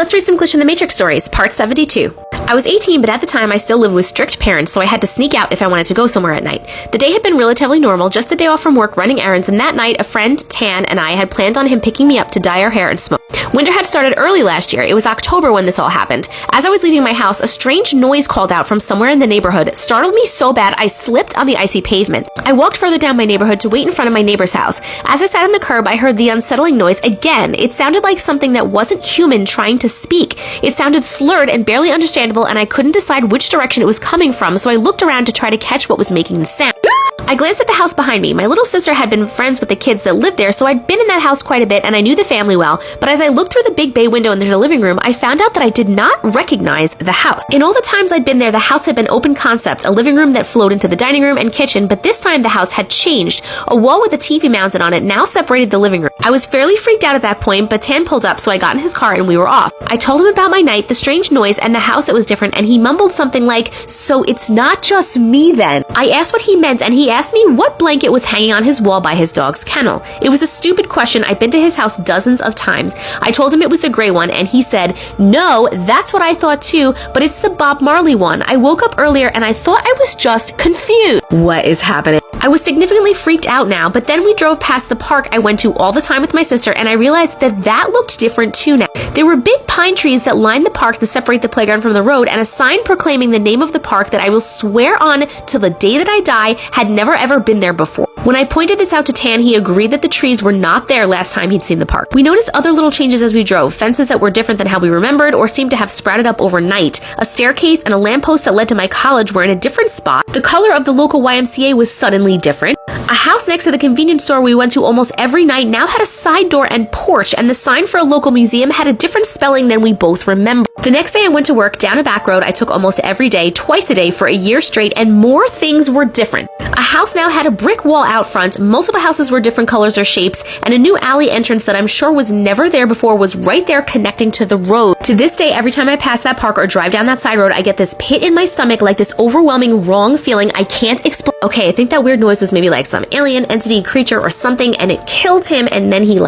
Let's read some Glitch in the Matrix stories, part 72. I was 18, but at the time I still lived with strict parents, so I had to sneak out if I wanted to go somewhere at night. The day had been relatively normal, just a day off from work running errands, and that night a friend, Tan, and I had planned on him picking me up to dye our hair and smoke. Winter had started early last year. It was October when this all happened. As I was leaving my house, a strange noise called out from somewhere in the neighborhood. It startled me so bad I slipped on the icy pavement. I walked further down my neighborhood to wait in front of my neighbor's house. As I sat on the curb, I heard the unsettling noise again. It sounded like something that wasn't human trying to speak. It sounded slurred and barely understandable, and I couldn't decide which direction it was coming from, so I looked around to try to catch what was making the sound. I glanced at the house behind me. My little sister had been friends with the kids that lived there, so I'd been in that house quite a bit and I knew the family well, but as I looked through the big bay window in their living room, I found out that I did not recognize the house. In all the times I'd been there, the house had been open concept, a living room that flowed into the dining room and kitchen, but this time the house had changed. A wall with a TV mounted on it now separated the living room. I was fairly freaked out at that point, but Tan pulled up, so I got in his car and we were off. I told him about my night, the strange noise, and the house that was different, and he mumbled something like, "So it's not just me then." I asked what he meant, and he asked me what blanket was hanging on his wall by his dog's kennel. It was a stupid question. I've been to his house dozens of times. I told him it was the gray one, and he said, "No, that's what I thought too, but it's the Bob Marley one. I woke up earlier and I thought I was just confused." What is happening? I was significantly freaked out now, but then we drove past the park I went to all the time with my sister, and I realized that that looked different too now. There were big pine trees that lined the park to separate the playground from the road, and a sign proclaiming the name of the park that I will swear on till the day that I die had never ever been there before. When I pointed this out to Tan, he agreed that the trees were not there last time he'd seen the park. We noticed other little changes as we drove, fences that were different than how we remembered or seemed to have sprouted up overnight. A staircase and a lamppost that led to my college were in a different spot. The color of the local YMCA was suddenly different. A house next to the convenience store we went to almost every night now had a side door and porch, and the sign for a local museum had a different spelling than we both remembered. The next day I went to work down a back road I took almost every day, twice a day for a year straight, and more things were different. A house now had a brick wall out front, multiple houses were different colors or shapes, and a new alley entrance that I'm sure was never there before was right there connecting to the road. To this day, every time I pass that park or drive down that side road, I get this pit in my stomach, like this overwhelming wrong feeling I can't explain. Okay, I think that weird noise was maybe like some alien entity, creature, or something, and it killed him, and then he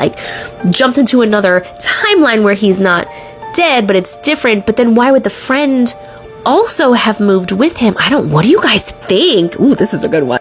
jumped into another timeline where he's not dead, but it's different. But then why would the friend also have moved with him? What do you guys think? Ooh, this is a good one.